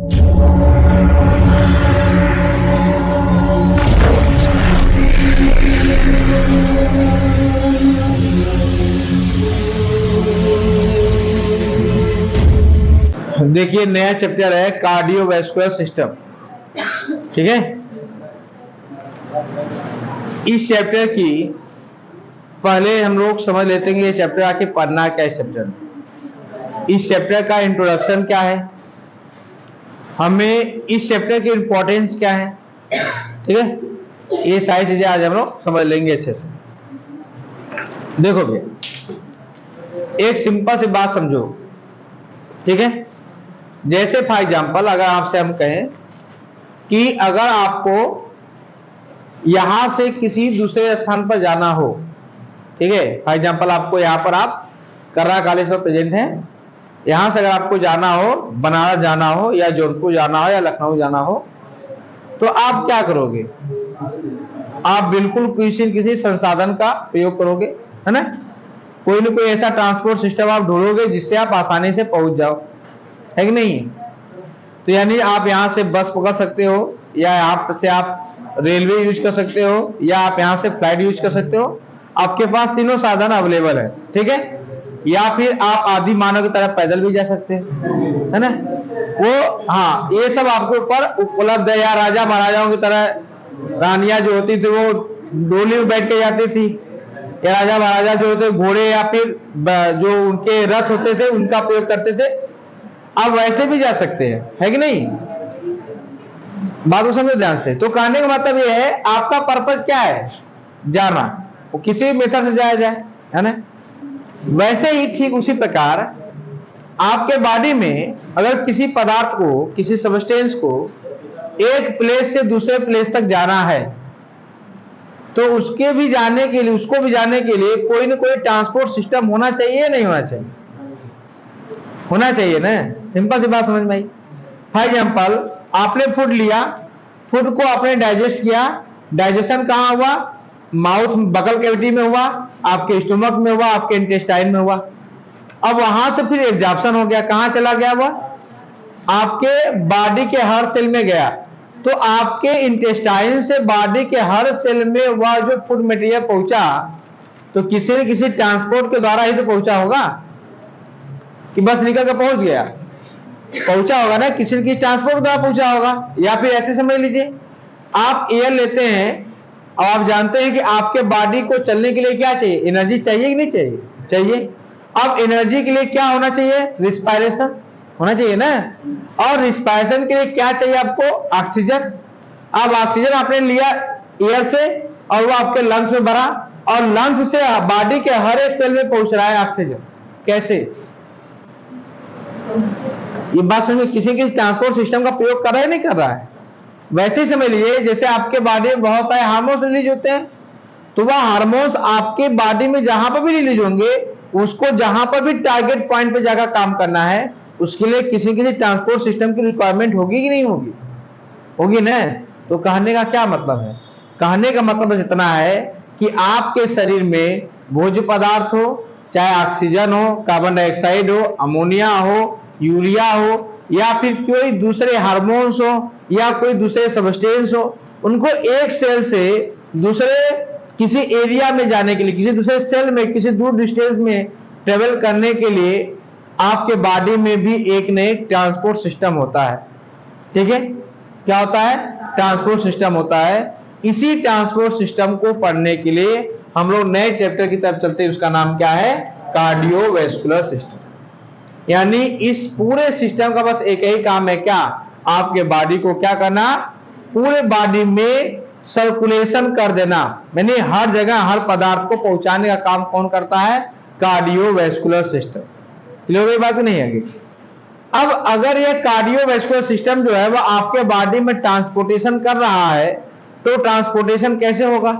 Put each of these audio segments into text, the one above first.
देखिए नया चैप्टर है कार्डियोवैस्कुलर सिस्टम। ठीक है, इस चैप्टर की पहले हम लोग समझ लेते हैं कि ये चैप्टर आके पढ़ना क्या है। इस चैप्टर में इस चैप्टर का इंट्रोडक्शन क्या है, हमें इस चैप्टर की इंपॉर्टेंस क्या है। ठीक है, ये सारी चीजें आज हम लोग समझ लेंगे अच्छे से। देखो भैया, एक सिंपल सी बात समझो। ठीक है, जैसे फॉर एग्जाम्पल अगर आपसे हम कहें कि अगर आपको यहां से किसी दूसरे स्थान पर जाना हो, ठीक है, फॉर एग्जाम्पल आपको यहां पर आप कर्रा कॉलेज पर प्रेजेंट हैं, यहां से अगर आपको जाना हो, बनारस जाना हो या जौनपुर जाना हो या लखनऊ जाना हो, तो आप क्या करोगे? आप बिल्कुल किसी न किसी संसाधन का प्रयोग करोगे, है ना। कोई ना कोई ऐसा ट्रांसपोर्ट सिस्टम आप ढूंढोगे जिससे आप आसानी से पहुंच जाओ, है कि नहीं। तो यानी आप यहां से बस पकड़ सकते हो, या यहाँ से आप रेलवे यूज कर सकते हो, या आप यहां से फ्लाइट यूज कर सकते हो। आपके पास तीनों साधन अवेलेबल है, ठीक है। या फिर आप आदि मानव की तरह पैदल भी जा सकते हैं, है ना। वो हाँ, ये सब आपके ऊपर उपलब्ध है। या राजा महाराजाओं की तरह रानियां जो होती थी वो डोली में बैठ के जाती थी, या राजा महाराजा जो होते घोड़े या फिर जो उनके रथ होते थे उनका प्रयोग करते थे। आप वैसे भी जा सकते हैं, है कि नहीं। बात को समझो ध्यान से। तो कहने का मतलब ये है, आपका पर्पस क्या है? जाना। वो किसी मेथड से जाया जाए, है ना। वैसे ही ठीक उसी प्रकार आपके बॉडी में अगर किसी पदार्थ को, किसी सबस्टेंस को एक प्लेस से दूसरे प्लेस तक जाना है, तो उसके भी जाने के लिए, उसको भी जाने के लिए कोई ना कोई ट्रांसपोर्ट सिस्टम होना चाहिए या नहीं होना चाहिए? होना चाहिए ना। सिंपल सी बात समझ में आई। फॉर एग्जाम्पल आपने फूड लिया, फूड को आपने डाइजेस्ट किया। डाइजेशन कहां हुआ? माउथ, बकल कैविटी में हुआ, आपके स्टोमक में हुआ, आपके इंटेस्टाइन में हुआ। अब वहां से फिर एब्जॉर्प्शन हो गया, कहां चला गया? वह आपके बॉडी के हर सेल में गया। तो आपके इंटेस्टाइन से बॉडी के हर सेल में वह जो फूड मटेरियल पहुंचा, तो किसी न किसी ट्रांसपोर्ट के द्वारा ही तो पहुंचा होगा, कि बस निकल कर पहुंच गया? पहुंचा होगा ना, किसी न किसी ट्रांसपोर्ट द्वारा पहुंचा होगा। या फिर ऐसे समझ लीजिए, आप एयर लेते हैं और आप जानते हैं कि आपके बॉडी को चलने के लिए क्या चाहिए? एनर्जी चाहिए कि नहीं चाहिए? चाहिए। अब एनर्जी के लिए क्या होना चाहिए? रिस्पायरेशन होना चाहिए ना। और रिस्पायरेशन के लिए क्या चाहिए आपको? ऑक्सीजन। अब ऑक्सीजन आपने लिया एयर से और वो आपके लंग्स में भरा, और लंग्स से बॉडी के हर एक सेल में पहुंच रहा है ऑक्सीजन। कैसे? ये बात समझिए, किसी किसी ट्रांसपोर्ट सिस्टम का प्रयोग कर रहा है नहीं कर रहा है। वैसे ही समझ लीजिए, जैसे आपके बॉडी में बहुत सारे हार्मोन्स रिलीज होते हैं, तो वह हार्मोन्स आपके बॉडी में जहां पर भी रिलीज होंगे, उसको जहां पर भी टारगेट पॉइंट पे जाकर काम करना है, उसके लिए किसी किसी ट्रांसपोर्ट सिस्टम की रिक्वायरमेंट होगी कि नहीं होगी? होगी ना। तो कहने का क्या मतलब है? कहने का मतलब इतना है कि आपके शरीर में भोज्य पदार्थ हो, चाहे ऑक्सीजन हो, कार्बन डाइऑक्साइड हो, अमोनिया हो, यूरिया हो, या फिर कोई दूसरे हार्मोन्स हो, या कोई दूसरे सबस्टेंस हो, उनको एक सेल से दूसरे किसी एरिया में जाने के लिए, किसी दूसरे सेल में किसी दूर डिस्टेंस में ट्रेवल करने के लिए आपके बॉडी में भी एक न एक ट्रांसपोर्ट सिस्टम होता है। ठीक है, क्या होता है? ट्रांसपोर्ट सिस्टम होता है। इसी ट्रांसपोर्ट सिस्टम को पढ़ने के लिए हम लोग नए चैप्टर की तरफ चलते हैं। उसका नाम क्या है? Cardiovascular system. यानी इस पूरे सिस्टम का बस एक ही काम है, क्या? आपके बॉडी को क्या करना? पूरे बॉडी में सर्कुलेशन कर देना, यानी हर जगह हर पदार्थ को पहुंचाने का काम कौन करता है? Cardiovascular system. क्लियर हुई बात नहीं है? अब अगर ये कार्डियोवैस्कुलर सिस्टम जो है वह आपके बॉडी में ट्रांसपोर्टेशन कर रहा है, तो ट्रांसपोर्टेशन कैसे होगा?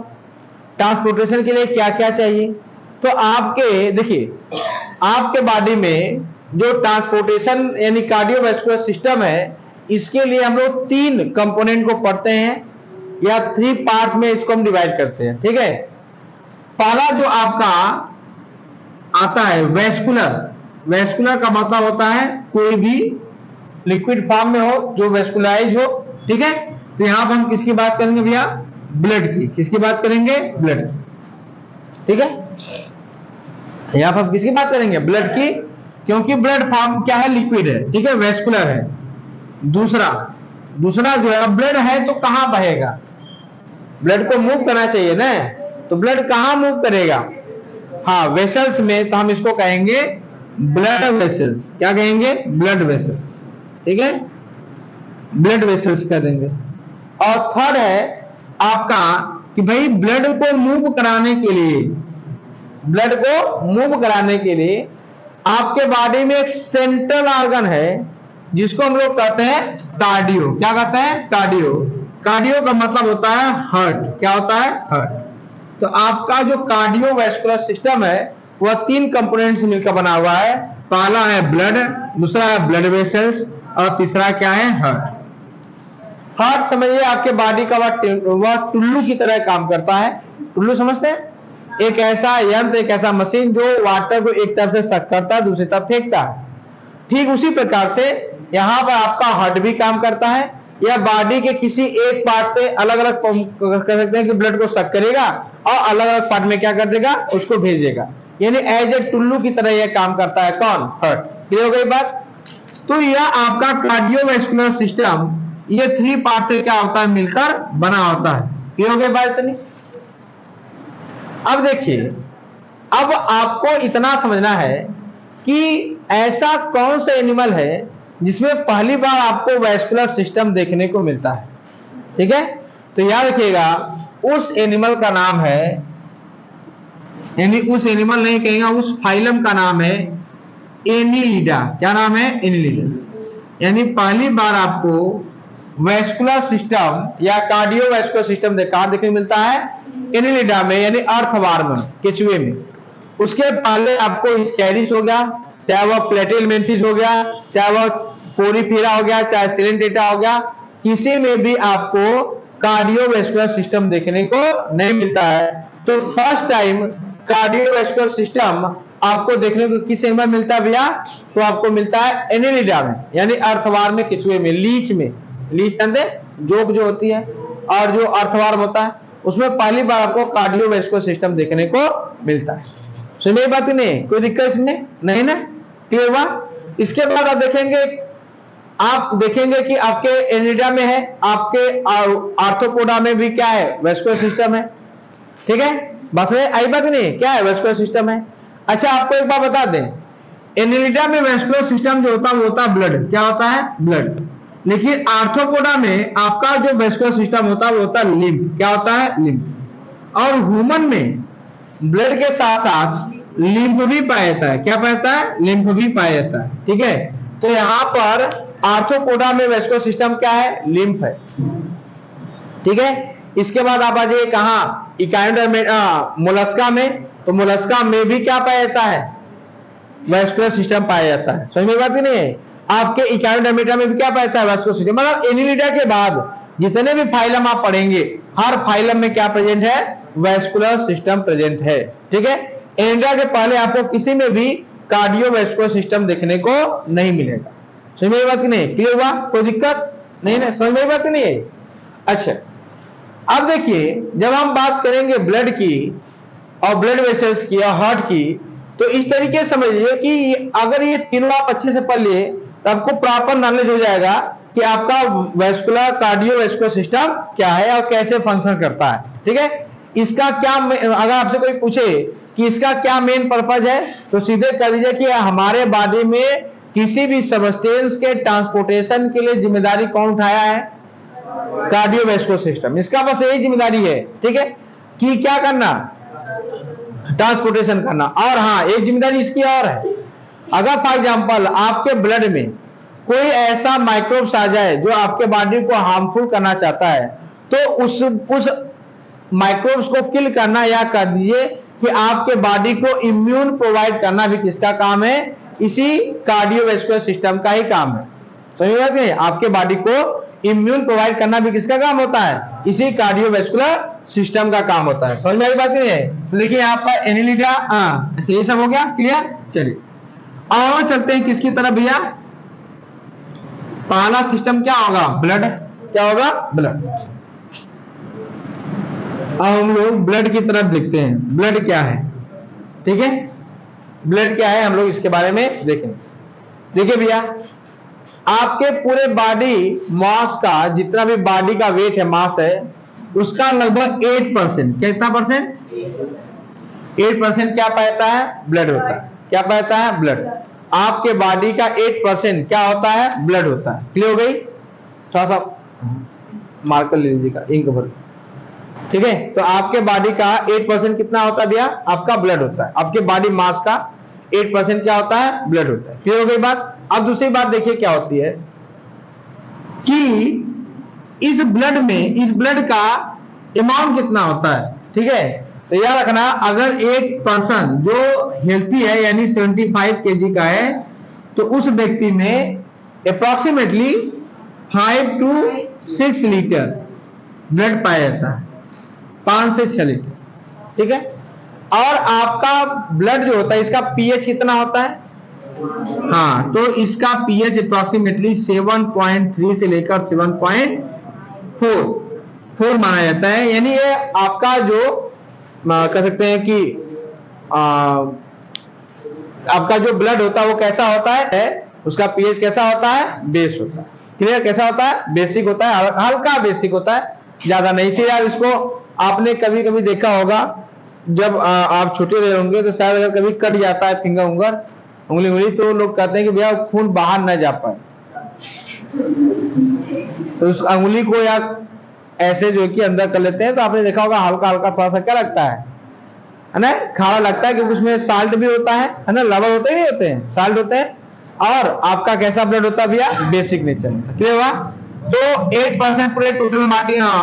ट्रांसपोर्टेशन के लिए क्या क्या चाहिए? तो आपके देखिए, आपके बॉडी में जो ट्रांसपोर्टेशन यानी कार्डियोवैस्कुलर सिस्टम है, इसके लिए हम लोग 3 कंपोनेंट को पढ़ते हैं, या 3 पार्ट में इसको हम डिवाइड करते हैं। ठीक है, पहला जो आपका आता है वैस्कुलर। वैस्कुलर का मतलब होता है कोई भी लिक्विड फॉर्म में हो, जो वेस्कुलाराइज हो, ठीक है। तो यहां पर हम किसकी बात करेंगे भैया, ब्लड की। किसकी बात करेंगे, ब्लड, ठीक है। यहां पर हम किसकी बात करेंगे, ब्लड की, क्योंकि ब्लड फॉर्म क्या है, लिक्विड है, ठीक है, वेस्कुलर है। दूसरा जो है, ब्लड है तो कहां बहेगा, ब्लड को मूव करना चाहिए ना, तो ब्लड कहां मूव करेगा, हाँ वेसल्स में, तो हम इसको कहेंगे ब्लड वेसल्स। क्या कहेंगे, ब्लड वेसल्स, ठीक है, ब्लड वेसल्स कह देंगे। और थर्ड है आपका कि भाई ब्लड को मूव कराने के लिए, ब्लड को मूव कराने के लिए आपके बॉडी में एक सेंट्रल ऑर्गन है जिसको हम लोग कहते हैं कार्डियो। क्या कहते हैं, कार्डियो। कार्डियो का मतलब होता है हार्ट। क्या होता है, हार्ट। तो आपका जो कार्डियोवैस्कुलर सिस्टम है वह 3 कंपोनेंट से मिलकर बना हुआ है। पहला है ब्लड, दूसरा है ब्लड वेसल्स, और तीसरा क्या है, हार्ट। हार्ट समझिए आपके बॉडी का वह टुल्लू की तरह काम करता है। टुल्लू समझते हैं, एक ऐसा यंत्र, एक ऐसा मशीन जो वाटर को एक तरफ से सक करता है, दूसरी तरफ फेंकता है। ठीक उसी प्रकार से यहां पर आपका हार्ट भी काम करता है। यह बॉडी के किसी एक पार्ट से अलग अलग कर सकते हैं कि ब्लड को सक करेगा और अलग अलग पार्ट में क्या कर देगा, उसको भेजेगा। यानी एज ए टुल्लू की तरह यह काम करता है। कौन, हार्ट। क्लियर हो गई बात। तो यह आपका कार्डियोवैस्कुलर सिस्टम ये 3 पार्ट से क्या होता है, मिलकर बना होता है। क्लियर हो गई बात इतनी। अब देखिए, अब आपको इतना समझना है कि ऐसा कौन सा एनिमल है जिसमें पहली बार आपको वैस्कुलर सिस्टम देखने को मिलता है, ठीक है। तो याद रखिएगा, उस एनिमल का नाम है, यानी उस एनिमल नहीं कहेंगे, उस फाइलम का नाम है एनिलिडा। क्या नाम है, एनिलिडा। यानी पहली बार आपको वैस्कुलर सिस्टम या कार्डियोवैस्कुलर सिस्टम कहां देखने को मिलता है, एनिलिडा में, यानी अर्थवर्म, केचुए में। उसके पहले आपको स्कैरिस हो गया, चाहे वह प्लेटिलमेंथिस हो गया, चाहे वह पोरीफेरा हो गया, चाहे सिलेंटेटा हो गया, किसी में भी आपको कार्डियोवैस्कुलर सिस्टम देखने को नहीं मिलता है। तो फर्स्ट टाइम कार्डियोवैस्कुलर सिस्टम आपको देखने को किस में मिलता है भैया, तो आपको मिलता है एनिलिडा में, यानी अर्थवर्म में, केचुए में, लीच में। लीच जानते, जोक जो होती है, और जो अर्थवर्म होता है उसमें पहली बार आपको कार्डियोवैस्कुलर सिस्टम देखने को मिलता है। समझ में बात नहीं, कोई दिक्कत इसमें नहीं ना, क्लियर हुआ। इसके बाद आप देखेंगे कि आपके एनिलिडा में है, आपके आर्थ्रोपोडा में भी क्या है, वैस्कुलर सिस्टम है, ठीक है। बस में आई बात नहीं, क्या है, वैस्कुलर सिस्टम है। अच्छा, आपको एक बात बता दें, एनिलिडा में वैस्कुलर सिस्टम जो होता है वो होता है ब्लड। क्या होता है, ब्लड। लेकिन आर्थ्रोपोडा में आपका जो वैस्कुलर सिस्टम होता है वो होता है लिम्फ। क्या होता है, लिम्फ। और ह्यूमन में ब्लड के साथ साथ लिम्फ भी पाया जाता है। क्या पाया जाता है, लिम्फ भी पाया जाता है, ठीक है। तो यहां पर आर्थ्रोपोडा में वैस्कुलर सिस्टम क्या है, लिम्फ है, ठीक है। इसके बाद आप आ जाइए कहां, इकाइनोडर्म मोलस्का में। तो मोलस्का में भी क्या पाया जाता है, वैस्कुलर सिस्टम पाया जाता है। समझ में बात नहीं है। आपके इकाइनोडर्मेटा में भी क्या पाया जाता है, वैस्कुलर सिस्टम। मतलब एनिलिडा के बाद जितने भी फाइलम आप पढ़ेंगे, हर फाइलम में क्या प्रेजेंट है, वैस्कुलर सिस्टम प्रेजेंट है, ठीक है। एनिलिडा के पहले आपको किसी में भी कार्डियोवैस्कुलर सिस्टम देखने को नहीं मिलेगा। समझ में बात नहीं, क्लियर हुआ, कोई दिक्कत नहीं ना, समझ में बात नहीं है। अच्छा, अब देखिए, जब हम बात करेंगे ब्लड की और ब्लड वेसल्स की और हार्ट की, तो इस तरीके से समझिए कि अगर ये तीनों आप अच्छे से पढ़ लिए तो आपको प्रॉपर नॉलेज हो जाएगा कि आपका वैस्कुलर कार्डियोवैस्कुलर सिस्टम क्या है और कैसे फंक्शन करता है, ठीक है। इसका क्या, अगर आपसे कोई पूछे कि इसका क्या मेन पर्पज है, तो सीधे कह दीजिए कि हमारे बॉडी में किसी भी सबस्टेंस के ट्रांसपोर्टेशन के लिए जिम्मेदारी कौन उठाया है, कार्डियोवैस्कुलर सिस्टम। इसका बस यही जिम्मेदारी है, ठीक है, कि क्या करना, ट्रांसपोर्टेशन करना। और हाँ, एक जिम्मेदारी इसकी और है, अगर फॉर एग्जांपल आपके ब्लड में कोई ऐसा माइक्रोब्स आ जाए जो आपके बॉडी को हार्मफुल करना चाहता है, तो उस माइक्रोब्स को किल करना, या कर दीजिए कि आपके बॉडी को इम्यून प्रोवाइड करना भी किसका काम है, इसी कार्डियोवैस्कुलर सिस्टम का ही काम है। समझ बात है, आपके बॉडी को इम्यून प्रोवाइड करना भी किसका काम होता है, इसी कार्डियोवैस्कुलर सिस्टम का काम होता है। समझ में आई बात नहीं है। तो देखिए यहाँ पर एनिलिडा, ऐसे ये सब हो गया, क्लियर। चलिए और चलते हैं किसकी तरफ भैया, पहला सिस्टम क्या होगा? ब्लड। क्या होगा? ब्लड। अब हम लोग ब्लड की तरफ देखते हैं, ब्लड क्या है। ठीक है, ब्लड क्या है हम लोग इसके बारे में देखेंगे। देखिए भैया, आपके पूरे बॉडी मास का, जितना भी बॉडी का वेट है, मास है, उसका लगभग 8%, कितना परसेंट? 8% क्या पाता है? ब्लड होता है। क्या पाता है? ब्लड। आपके बॉडी का 8% क्या होता है? ब्लड होता है। क्लियर हो गई? थोड़ा सा मार्कर ले लीजिएगा, इंक भर। ठीक है, तो आपके बॉडी का 8% कितना होता है भैया? आपका ब्लड होता है। आपके बॉडी मास का 8% क्या होता है? ब्लड होता है। क्लियर हो गई बात? अब दूसरी बात देखिए क्या होती है कि इस ब्लड में, इस ब्लड का अमाउंट कितना होता है। ठीक है, तो याद रखना, अगर एक पर्सन जो हेल्थी है यानी 75 kg का है, तो उस व्यक्ति में अप्रोक्सीमेटली 5 to 6 लीटर ब्लड पाया जाता है, 5 से 6 लीटर। ठीक है, और आपका ब्लड जो होता है, इसका पीएच कितना होता है? हाँ, तो इसका पीएच अप्रोक्सीमेटली 7.3 से लेकर 7.4 माना जाता है। यानी ये आपका जो कह सकते हैं कि आपका जो ब्लड होता है वो कैसा होता है, उसका पीएच कैसा होता है? बेस होता है। क्लियर? कैसा होता है? बेसिक होता है, हल्का बेसिक होता है, ज्यादा नहीं। से यार इसको आपने कभी कभी देखा होगा, जब आप छोटे रहे होंगे तो शायद अगर कभी कट जाता है फिंगर उंगर, उंगली, तो लोग कहते हैं कि भैया खून बाहर न जा पाए, तो उस उंगली को या ऐसे जो कि अंदर कर लेते हैं। तो आपने देखा होगा हल्का हल्का थोड़ा सा क्या लगता है ना, खारा लगता है, क्योंकि उसमें साल्ट भी होता है ना, लवण होते ही नहीं होते हैं, साल्ट होते हैं। और आपका कैसा ब्लड होता है भैया? बेसिक नेचर में। क्लियर हुआ? तो 8% पूरे टोटल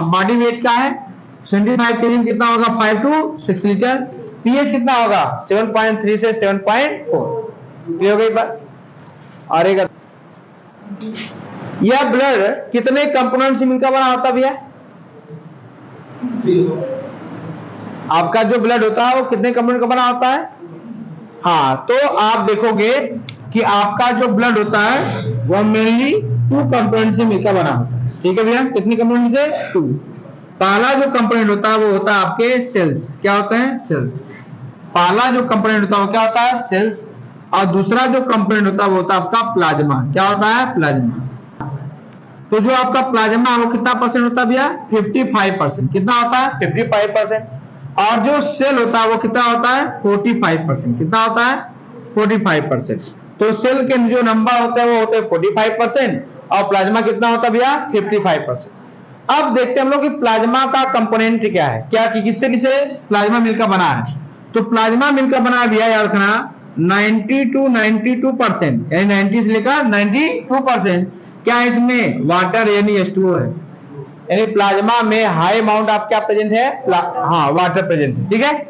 बॉडी वेट का है। 75 kg कितना होगा? 5 to 6 लीटर। पीएच कितना होगा? 7.3 से 7.4। क्लियर हो गई बात? और एक यह ब्लड कितने कंपोनेंट से मिलकर बना होता है भैया? आपका जो ब्लड होता है वो कितने कंपोनेंट का बना होता है? हाँ, तो आप देखोगे कि आपका जो ब्लड होता है वो मेनली 2 कंपोनेंट से मिलकर बना होता है। ठीक है भैया, कितने कंपोनेंट से? 2। पहला जो कंपोनेंट होता है वो होता है आपके सेल्स। क्या होते हैं? सेल्स। पहला जो कंपोनेंट होता है वो क्या होता है? सेल्स। और दूसरा जो कंपोनेंट होता है वो होता है आपका प्लाज्मा। क्या होता है? प्लाज्मा। तो जो आपका प्लाज्मा वो कितना परसेंट होता है भैया? 55%। कितना होता है? 55%। और जो सेल होता है वो कितना होता है? 45%। कितना होता है? 45%। तो सेल के जो नंबर होते हैं वो होते हैं 45%, और प्लाज्मा कितना होता है भैया? 55%। अब देखते हैं हम लोग कि प्लाज्मा का कंपोनेंट क्या है, क्या किससे किससे प्लाज्मा मिलकर बना है। तो प्लाज्मा मिलकर बना भैया, याद रखना, 90 to 92%, यानी 90 से लेकर 92%। क्या है इसमें? वाटर यानी H2O है। यानी प्लाज्मा में हाई अमाउंट आप क्या प्रेजेंट है? हाँ, वाटर प्रेजेंट है। ठीक है,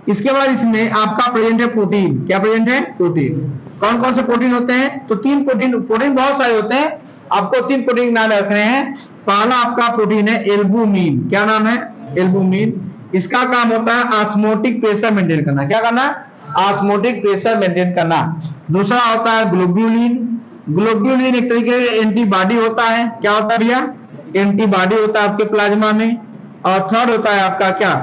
इसके बाद इसमें आपका प्रेजेंट है प्रोटीन। क्या प्रेजेंट है? प्रोटीन। कौन कौन से प्रोटीन होते हैं? तो 3 प्रोटीन बहुत सारे होते हैं, आपको 3 प्रोटीन नाम रखने हैं। पहला आपका प्रोटीन है एल्बुमिन। क्या नाम है? एल्बुमिन। इसका काम होता है ऑस्मोटिक प्रेशर मेंटेन करना। क्या करना? ऑस्मोटिक प्रेशर मेंटेन करना। दूसरा होता है ग्लोब्यूलिन। ग्लोब्यूलिन एक तरीके से एंटीबॉडी होता है। क्या होता है भैया? एंटीबॉडी होता है आपके प्लाज्मा में। और थर्ड होता है आपका क्या?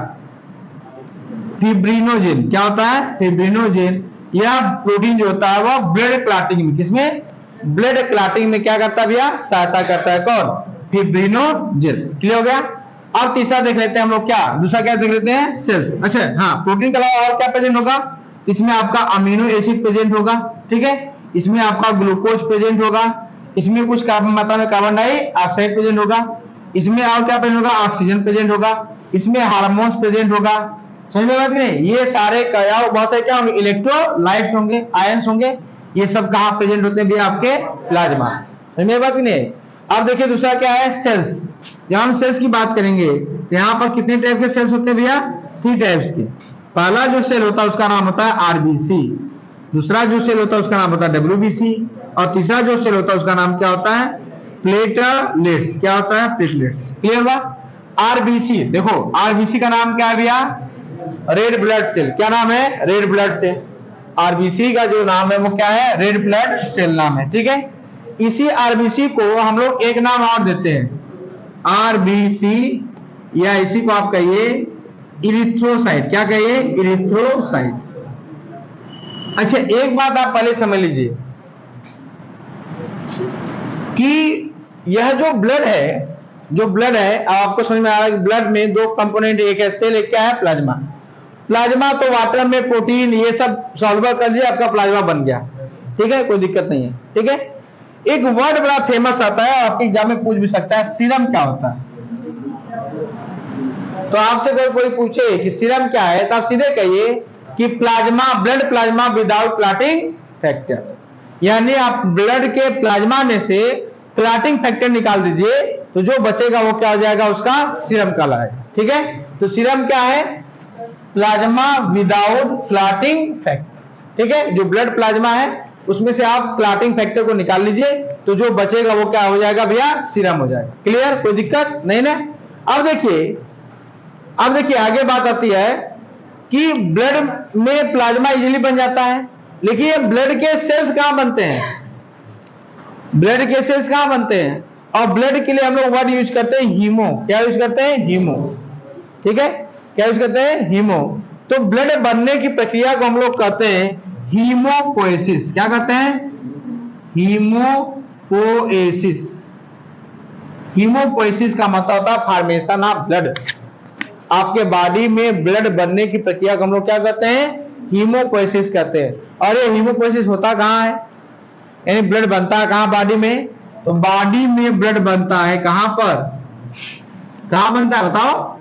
फिब्रिनोजेन। क्या होता है? फिब्रिनोजेन। यह प्रोटीन जो होता है वो ब्लड क्लॉटिंग में, किसमें? ब्लड क्लॉटिंग में क्या करता है भैया? सहायता करता है। कौन? फिब्रिनोजेन। क्लियर हो गया? अब तीसरा देख लेते हैं हम लोग, क्या दूसरा क्या देख लेते हैं? सेल्स। अच्छा, हाँ, प्रोटीन के अलावा और क्या प्रेजेंट होगा? इसमें आपका अमीनो एसिड प्रेजेंट होगा। ठीक है, इसमें आपका ग्लूकोज प्रेजेंट होगा। इसमें कुछ कार्बन मात्रा में कार्बन डाइऑक्साइड प्रेजेंट होगा। इसमें और क्या प्रेजेंट होगा? ऑक्सीजन प्रेजेंट होगा। इसमें हार्मोन्स प्रेजेंट होगा। समझ में बात नहीं? ये सारे क्या बहुत सारे क्या होंगे? इलेक्ट्रोलाइट्स होंगे, आयंस होंगे। ये सब कहाँ प्रेजेंट होते हैं भैया? आपके प्लाज्मा। समझ में बात नहीं? अब देखिए दूसरा क्या है? सेल्स। जब हम सेल्स की बात करेंगे, यहाँ पर कितने टाइप के सेल्स होते हैं भैया? 3 टाइप्स के। पहला जो सेल होता है उसका नाम होता है आरबीसी। दूसरा जो सेल होता है उसका नाम होता है डब्ल्यूबीसी। और तीसरा जो सेल होता है उसका नाम क्या होता है? प्लेटलेट्स। क्या होता है? प्लेटलेट्स। क्लियर हुआ? आरबीसी, देखो आरबीसी का नाम क्या है भैया? Red blood cell. क्या नाम है? Red blood cell. आरबीसी का जो नाम है वो क्या है? रेड ब्लड सेल नाम है। ठीक है, इसी आरबीसी को हम लोग एक नाम और देते हैं, आरबीसी, या इसी को आप कहिए इरिथ्रोसाइट। क्या कहिए? इरिथ्रोसाइट। अच्छा, एक बात आप पहले समझ लीजिए कि यह जो ब्लड है, आपको समझ में आ रहा है कि ब्लड में दो कंपोनेंट, एक है सेल, एक क्या है? प्लाज्मा। प्लाज्मा तो वाटर में प्रोटीन ये सब सॉल्वर कर दिया, आपका प्लाज्मा बन गया। ठीक है, कोई दिक्कत नहीं है। ठीक है, एक वर्ड बड़ा फेमस आता है, आपके एग्जाम में पूछ भी सकता है, सीरम क्या होता है? तो आपसे अगर कोई पूछे कि सीरम क्या है, तो आप सीधे कहिए कि plasma, blood plasma without clotting factor. यानी आप ब्लड के प्लाज्मा में से क्लॉटिंग फैक्टर निकाल दीजिए, तो जो बचेगा वो क्या हो जाएगा? उसका सीरम कहलाएगा। ठीक है, तो सीरम क्या है? Plasma without clotting factor. ठीक है, जो ब्लड प्लाज्मा है उसमें से आप क्लॉटिंग फैक्टर को निकाल लीजिए, तो जो बचेगा वो क्या हो जाएगा भैया? सीरम हो जाएगा। क्लियर? कोई दिक्कत नहीं ना? अब देखिए आगे बात आती है कि ब्लड में प्लाज्मा इजीली बन जाता है, लेकिन ये ब्लड के सेल्स कहां बनते हैं? ब्लड के सेल्स कहां बनते हैं? और ब्लड के लिए हम लोग वर्ड यूज करते हैं हीमो। क्या यूज करते हैं? हीमो। ठीक है, क्या यूज करते हैं? हीमो। तो ब्लड बनने की प्रक्रिया को हम लोग कहते हैं हीमोपोएसिस। क्या कहते हैं? हीमोपोएसिस। हीमोपोएसिस का मतलब होता है फॉर्मेशन ऑफ ब्लड। आपके बॉडी में ब्लड बनने की प्रक्रिया को हम लोग क्या कहते हैं? हीमोपोएसिस कहते हैं। और ये हीमोपोएसिस होता कहां है? यानी ब्लड बनता है कहां बॉडी में? तो बॉडी में ब्लड बनता है कहां पर? कहां बनता है बताओ?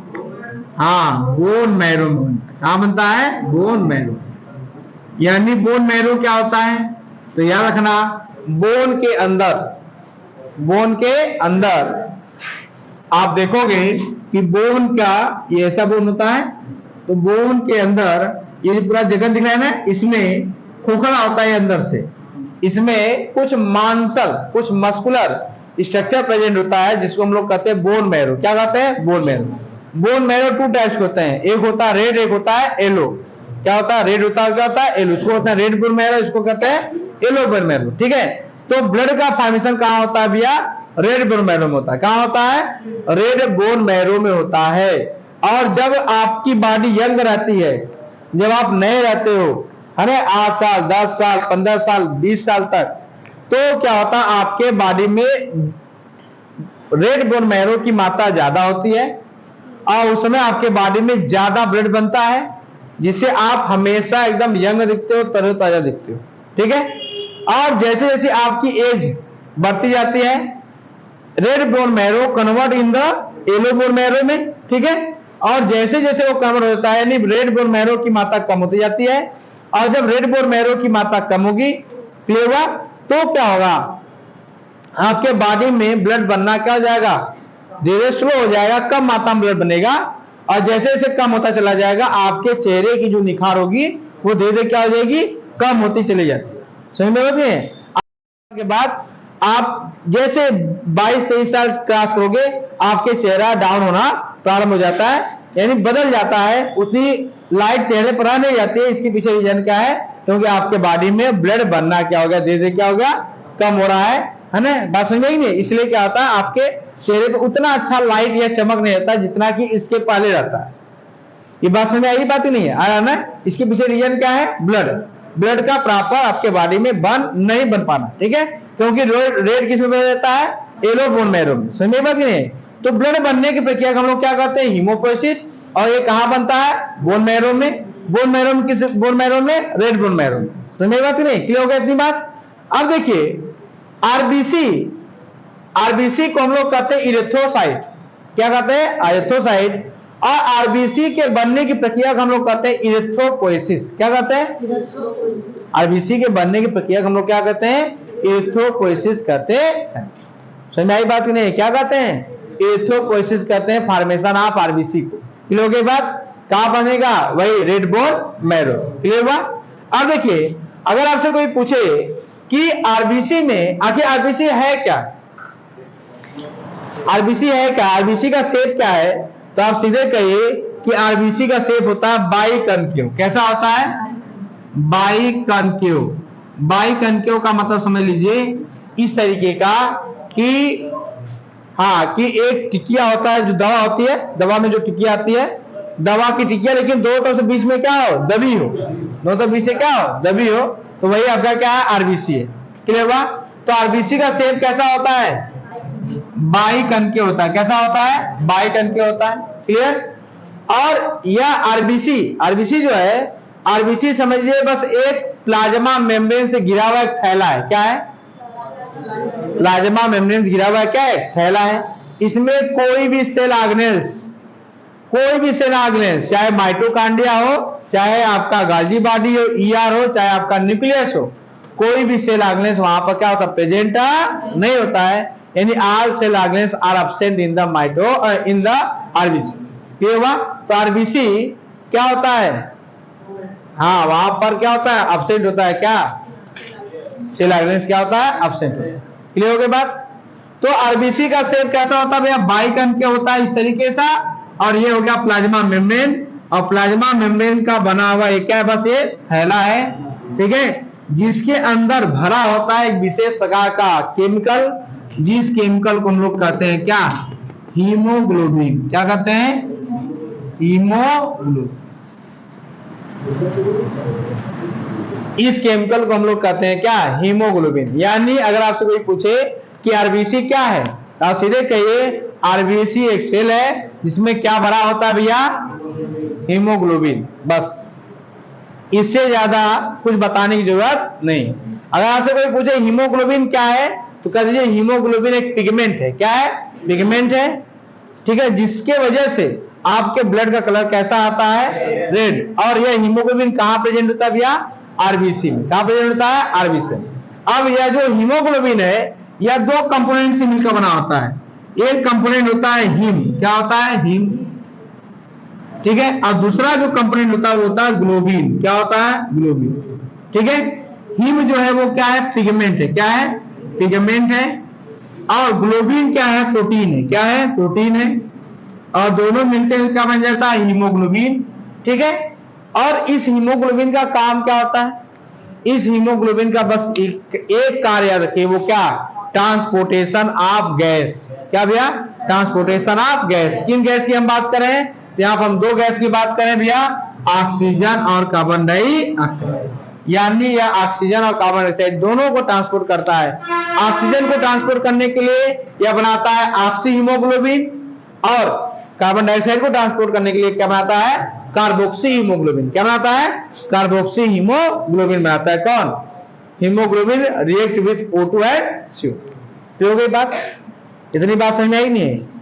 हाँ, बोन मैरो में। कहां बनता है? Bone marrow. यानी बोन मैरो क्या होता है? तो याद रखना, बोन के अंदर आप देखोगे कि बोन का ये ऐसा बोन होता है, तो बोन के अंदर ये जो पूरा जगह दिख रहा है ना, इसमें खोखला होता है अंदर से। इसमें कुछ मांसल, कुछ मस्कुलर स्ट्रक्चर प्रेजेंट होता है, जिसको हम लोग कहते हैं बोन मैरो। क्या कहते हैं? Bone marrow. Bone marrow two types होते हैं, एक होता है रेड, एक होता है येलो। क्या होता है? रेड होता है, क्या होता है? येलो। इसको होता है रेड बोन मैरो, इसको कहते हैं येलो बोन मैरो। ठीक है, तो ब्लड का फॉर्मेशन कहां होता है भैया? रेड बोन मैरो में होता है। कहां होता है? रेड बोन मैरो में होता है। और जब आपकी बॉडी यंग रहती है, जब आप नए रहते हो, है ना, 8 साल, 10 साल, 15 साल, 20 साल तक, तो क्या होता है? आपके बॉडी में रेड बोन मैरो की मात्रा ज्यादा होती है, और उस समय आपके बॉडी में ज्यादा ब्लड बनता है, जिससे आप हमेशा एकदम यंग दिखते हो, तरोताजा दिखते हो। ठीक है, और जैसे जैसे आपकी एज बढ़ती जाती है, red bone marrow convert in the yellow bone marrow में। ठीक है, और जैसे जैसे वो कन्वर्ट होता है, यानी रेड बोन मैरो की मात्रा कम होती जाती है, और जब रेड बोन मैरो की मात्रा कम होगी, क्लियर हुआ, तो क्या होगा? आपके बॉडी में ब्लड बनना क्या हो जाएगा? धीरे स्लो हो जाएगा, कम मात्रा में ब्लड बनेगा, और जैसे जैसे कम होता चला जाएगा, आपके चेहरे की जो निखार होगी वो धीरे धीरे क्या हो जाएगी? कम होती चली जाती है। समझ में आती है? के बाद आप जैसे 22-23 साल क्रॉस करोगे, आपके चेहरा डाउन होना प्रारंभ हो जाता है, यानी बदल जाता है, उतनी लाइट चेहरे पर आ नहीं जाती है। इसके पीछे रीजन क्या है? क्योंकि आपके बॉडी में ब्लड बनना क्या हो गया? धीरे धीरे क्या हो गया? कम हो रहा है ना? बात समझ में आई नहीं? इसलिए क्या होता है, आपके चेहरे पर उतना अच्छा लाइट या चमक नहीं रहता जितना कि इसके पहले रहता है। ये बात समझ में आई? बात ही नहीं है, आया ना? इसके पीछे रीजन क्या है? ब्लड का प्रॉपर आपके बॉडी में नहीं बन पाना। ठीक है, क्योंकि रेड किस में बन जाता है? येलो बोन मैरो में। समझ में बात ही नहीं? तो ब्लड बनने की प्रक्रिया को हम लोग क्या कहते हैं? हीमोपोएसिस। और ये कहां बनता है? बोन मैरो में। बोन मैरो में किस बोन मैरो में? रेड बोन मैरो में। समझ में बात ही नहीं? क्लियर हो गया इतनी बात? अब देखिए आरबीसी को हम लोग कहते हैं इरिथ्रोसाइट। क्या कहते हैं? इरिथ्रोसाइट। और आरबीसी के बनने की प्रक्रिया को हम लोग कहते हैं इरिथ्रोपोएसिस। क्या कहते हैं? आरबीसी के बनने की प्रक्रिया को हम लोग क्या कहते हैं? इरिथ्रोपोएसिस कहते हैं। समझ में आई बात की नहीं? क्या कहते हैं? इरिथ्रोपोएसिस कहते हैं फॉर्मेशन ऑफ आरबीसी को। क्लियर हो गई बात? कहां बनेगा? वही रेड बोन मैरो। क्लियर हुआ? अब देखिए, अगर आपसे कोई पूछे कि आरबीसी में आखिर आरबीसी है क्या? आरबीसी है क्या? आरबीसी का शेप क्या है? तो आप सीधे कहिए कि आरबीसी का शेप होता है बाइकनकेव। कैसा होता है? बाइकनकेव। बाइकनकेव का मतलब समझ लीजिए इस तरीके का कि हाँ कि एक टिकिया होता है जो दवा होती है, दवा में जो टिकिया आती है, दवा की टिकिया लेकिन दो तरफ से बीच में क्या हो, दबी हो, दो तरफ बीच से क्या हो, दबी हो, तो वही आपका क्या है, आरबीसी है। क्लियर हुआ? तो आरबीसी का शेप कैसा होता है, बाइकनकेव होता है। कैसा होता है, बाइकनकेव होता है। क्लियर? और यह आरबीसी जो है, आरबीसी समझिए बस एक प्लाज्मा मेम्ब्रेन से घिरा हुआ एक थैला है। क्या है? प्लाज्मा मेम्ब्रेन से घिरा हुआ क्या है, थैला है। इसमें कोई भी सेल ऑर्गेनेल्स, चाहे माइटोकॉन्ड्रिया हो, चाहे आपका गाल्जी बॉडी हो, ईआर हो, चाहे आपका न्यूक्लियस हो, कोई भी सेल ऑर्गेनेल्स वहां पर क्या होता है, प्रेजेंट नहीं होता है। यानी all cell organelles are absent in the RBC. ये हुआ? तो आरबीसी क्या होता है, हाँ वहां पर क्या होता है, एब्सेंट होता है। क्या सेल ऑर्गेनेल्स क्या होता है, एब्सेंट होता है। क्लियर हो गई बात? तो आरबीसी का शेप कैसा होता है भैया, बाइकनकेव होता है इस तरीके से। और ये हो गया प्लाज्मा मेम्ब्रेन, और प्लाज्मा मेम्ब्रेन का बना हुआ ये क्या है, बस ये थैला है। ठीक है? जिसके अंदर भरा होता है एक विशेष प्रकार का केमिकल, जिस केमिकल को हम लोग कहते हैं क्या, हीमोग्लोबिन। क्या कहते हैं, हीमोग्लोबिन। इस केमिकल को हम लोग कहते हैं क्या, हीमोग्लोबिन। यानी अगर आपसे कोई पूछे कि आरबीसी क्या है, तो आप सीधे कहिए आरबीसी एक सेल है जिसमें क्या भरा होता है भैया, हीमोग्लोबिन। बस, इससे ज्यादा कुछ बताने की जरूरत नहीं। अगर आपसे कोई पूछे हीमोग्लोबिन क्या है, तो कह दीजिए हीमोग्लोबिन एक पिगमेंट है। क्या है, पिगमेंट है। ठीक है? जिसके वजह से आपके ब्लड का कलर कैसा आता है, रेड। और यह हीमोग्लोबिन कहां प्रेजेंट होता है भैया, आरबीसी में। कहां प्रेजेंट होता है, आरबीसी में। अब यह जो हीमोग्लोबिन है, यह दो कंपोनेंट से मिलकर बना होता है। एक कंपोनेंट होता है हीम। क्या होता है, हीम। ठीक है? और दूसरा जो कंपोनेंट होता है वो होता है ग्लोबिन। क्या होता है, ग्लोबिन। ठीक है? हीम जो है वो क्या है, पिगमेंट है। क्या है, पिगमेंट है। और ग्लोबिन क्या है, प्रोटीन है। क्या है, प्रोटीन है। और दोनों मिलते हुए क्या बन जाता है, हीमोग्लोबिन। ठीक है? और इस हीमोग्लोबिन का काम क्या होता है, इस हीमोग्लोबिन का बस एक कार्य याद रखिए, वो क्या, ट्रांसपोर्टेशन ऑफ गैस। क्या भैया, ट्रांसपोर्टेशन ऑफ गैस। किन गैस की हम बात कर रहे हैं, यहां पर हम दो गैस की बात करें भैया, ऑक्सीजन और कार्बन डाइऑक्साइड। यानी यह ऑक्सीजन और कार्बन डाइऑक्साइड दोनों को ट्रांसपोर्ट करता है। ऑक्सीजन को ट्रांसपोर्ट करने के लिए यह बनाता है ऑक्सी हीमोग्लोबिन, और कार्बन डाइऑक्साइड को ट्रांसपोर्ट करने के लिए क्या बनाता है, कार्बोक्सी हीमोग्लोबिन। क्या बनाता है, कार्बोक्सी हीमोग्लोबिन बनाता है। कौन, haemoglobin react with O2 and CO2। हो गई बात? इतनी बात समझ में आई नहीं है?